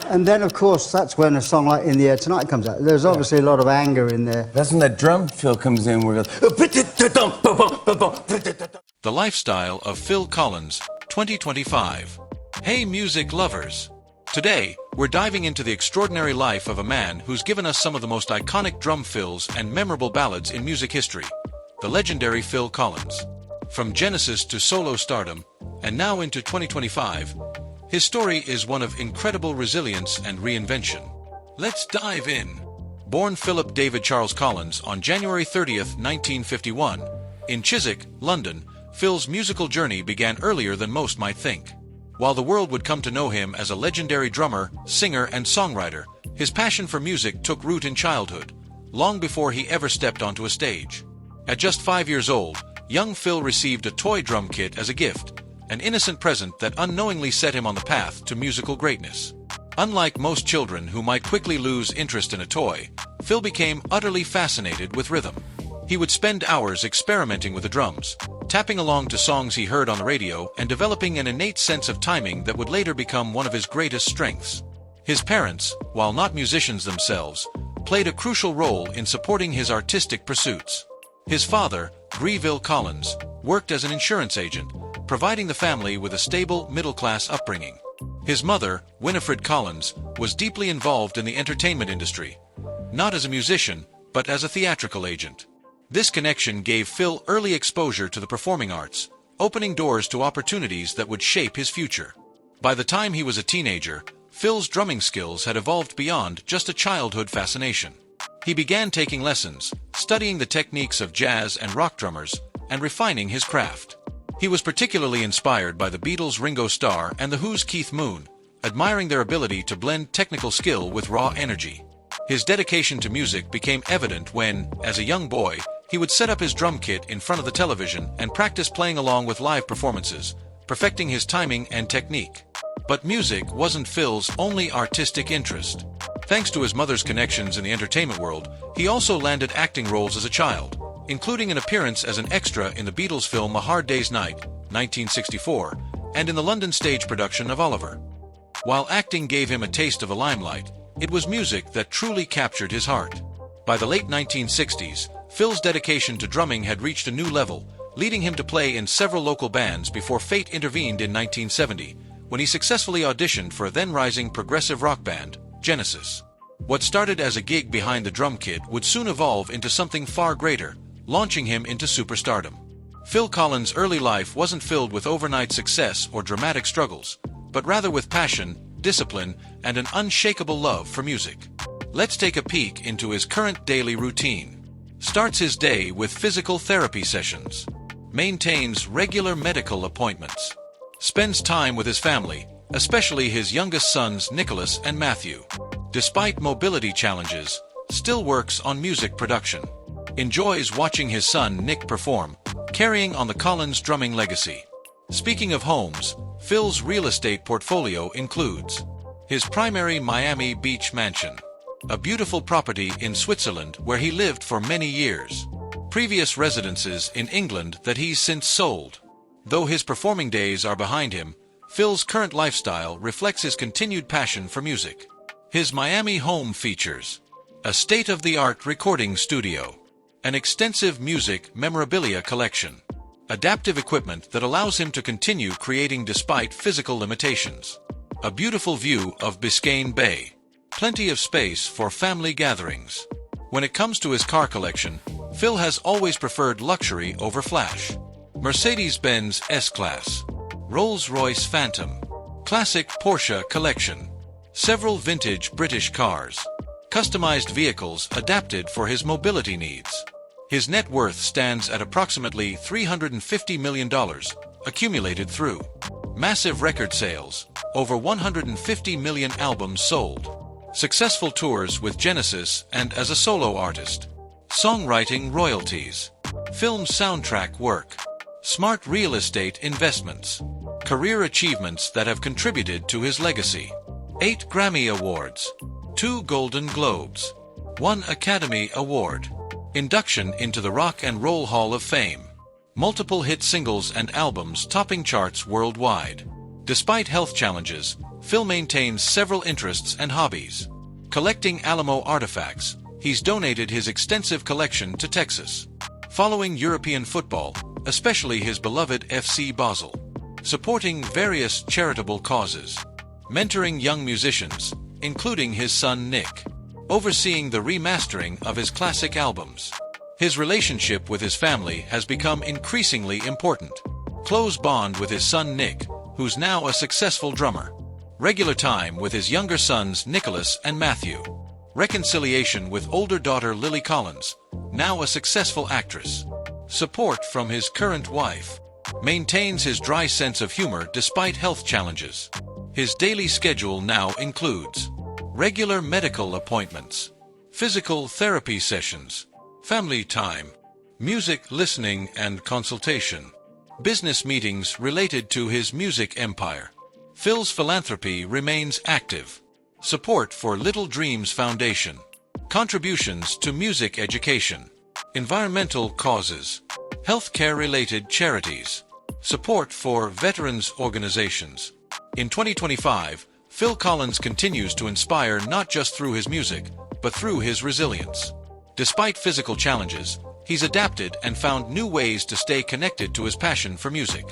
And then, of course, that's when a song like In the Air Tonight comes out. There's obviously a lot of anger in there. That's when that drum fill comes in where it goes... The Lifestyle of Phil Collins, 2025. Hey music lovers! Today, we're diving into the extraordinary life of a man who's given us some of the most iconic drum fills and memorable ballads in music history, the legendary Phil Collins. From Genesis to solo stardom, and now into 2025, his story is one of incredible resilience and reinvention. Let's dive in. Born Philip David Charles Collins on January 30th, 1951, in Chiswick, London, Phil's musical journey began earlier than most might think. While the world would come to know him as a legendary drummer, singer, and songwriter, his passion for music took root in childhood, long before he ever stepped onto a stage. At just 5 years old, young Phil received a toy drum kit as a gift, an innocent present that unknowingly set him on the path to musical greatness. Unlike most children who might quickly lose interest in a toy, Phil became utterly fascinated with rhythm. He would spend hours experimenting with the drums, tapping along to songs he heard on the radio and developing an innate sense of timing that would later become one of his greatest strengths. His parents, while not musicians themselves, played a crucial role in supporting his artistic pursuits. His father, Greville Collins, worked as an insurance agent, providing the family with a stable, middle-class upbringing. His mother, Winifred Collins, was deeply involved in the entertainment industry, not as a musician, but as a theatrical agent. This connection gave Phil early exposure to the performing arts, opening doors to opportunities that would shape his future. By the time he was a teenager, Phil's drumming skills had evolved beyond just a childhood fascination. He began taking lessons, studying the techniques of jazz and rock drummers, and refining his craft. He was particularly inspired by the Beatles' Ringo Starr and The Who's Keith Moon, admiring their ability to blend technical skill with raw energy. His dedication to music became evident when, as a young boy, he would set up his drum kit in front of the television and practice playing along with live performances, perfecting his timing and technique. But music wasn't Phil's only artistic interest. Thanks to his mother's connections in the entertainment world, he also landed acting roles as a child, including an appearance as an extra in the Beatles film A Hard Day's Night, 1964, and in the London stage production of Oliver. While acting gave him a taste of the limelight, it was music that truly captured his heart. By the late 1960s, Phil's dedication to drumming had reached a new level, leading him to play in several local bands before fate intervened in 1970, when he successfully auditioned for a then-rising progressive rock band, Genesis. What started as a gig behind the drum kit would soon evolve into something far greater, launching him into superstardom. Phil Collins' early life wasn't filled with overnight success or dramatic struggles, but rather with passion, discipline, and an unshakable love for music. Let's take a peek into his current daily routine. Starts his day with physical therapy sessions. Maintains regular medical appointments. Spends time with his family, especially his youngest sons Nicholas and Matthew. Despite mobility challenges, still works on music production. Enjoys watching his son Nick perform, carrying on the Collins drumming legacy. Speaking of homes, Phil's real estate portfolio includes his primary Miami Beach mansion, a beautiful property in Switzerland where he lived for many years, previous residences in England that he's since sold. Though his performing days are behind him, Phil's current lifestyle reflects his continued passion for music. His Miami home features a state-of-the-art recording studio, an extensive music memorabilia collection, adaptive equipment that allows him to continue creating despite physical limitations, a beautiful view of Biscayne Bay, plenty of space for family gatherings. When it comes to his car collection, Phil has always preferred luxury over flash. Mercedes-Benz S-Class, Rolls-Royce Phantom, classic Porsche collection, several vintage British cars, customized vehicles adapted for his mobility needs. His net worth stands at approximately $350 million, accumulated through massive record sales, over 150 million albums sold, successful tours with Genesis and as a solo artist, songwriting royalties, film soundtrack work, smart real estate investments, career achievements that have contributed to his legacy, 8 Grammy Awards, 2 Golden Globes, 1 Academy Award, induction into the Rock and Roll Hall of Fame, multiple hit singles and albums topping charts worldwide. Despite health challenges, Phil maintains several interests and hobbies. Collecting Alamo artifacts, he's donated his extensive collection to Texas. Following European football, especially his beloved FC Basel. Supporting various charitable causes. Mentoring young musicians, including his son Nick. Overseeing the remastering of his classic albums. His relationship with his family has become increasingly important. Close bond with his son Nick, who's now a successful drummer. Regular time with his younger sons Nicholas and Matthew. Reconciliation with older daughter Lily Collins, now a successful actress. Support from his current wife. Maintains his dry sense of humor despite health challenges. His daily schedule now includes regular medical appointments, physical therapy sessions, family time, music listening and consultation, business meetings related to his music empire. Phil's philanthropy remains active. Support for Little Dreams Foundation. Contributions to music education. Environmental causes. Healthcare-related charities. Support for veterans organizations. In 2025, Phil Collins continues to inspire not just through his music, but through his resilience. Despite physical challenges, he's adapted and found new ways to stay connected to his passion for music.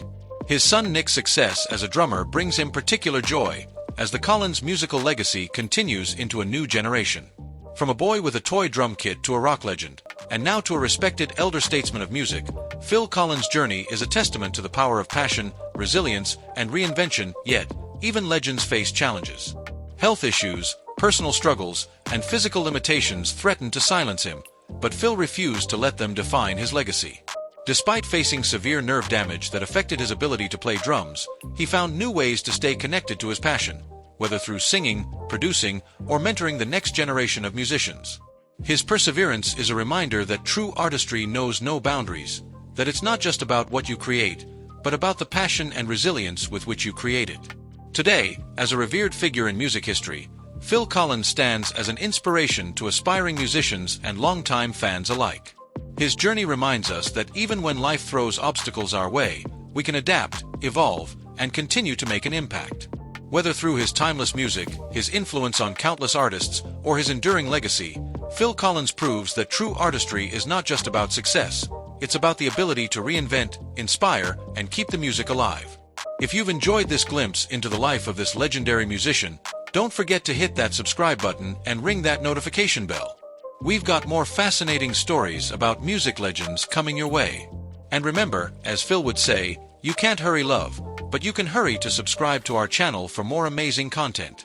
His son Nick's success as a drummer brings him particular joy, as the Collins musical legacy continues into a new generation. From a boy with a toy drum kit to a rock legend, and now to a respected elder statesman of music, Phil Collins' journey is a testament to the power of passion, resilience, and reinvention, yet, even legends face challenges. Health issues, personal struggles, and physical limitations threaten to silence him, but Phil refused to let them define his legacy. Despite facing severe nerve damage that affected his ability to play drums, he found new ways to stay connected to his passion, whether through singing, producing, or mentoring the next generation of musicians. His perseverance is a reminder that true artistry knows no boundaries, that it's not just about what you create, but about the passion and resilience with which you create it. Today, as a revered figure in music history, Phil Collins stands as an inspiration to aspiring musicians and longtime fans alike. His journey reminds us that even when life throws obstacles our way, we can adapt, evolve, and continue to make an impact. Whether through his timeless music, his influence on countless artists, or his enduring legacy, Phil Collins proves that true artistry is not just about success, it's about the ability to reinvent, inspire, and keep the music alive. If you've enjoyed this glimpse into the life of this legendary musician, don't forget to hit that subscribe button and ring that notification bell. We've got more fascinating stories about music legends coming your way. And remember, as Phil would say, you can't hurry love, but you can hurry to subscribe to our channel for more amazing content.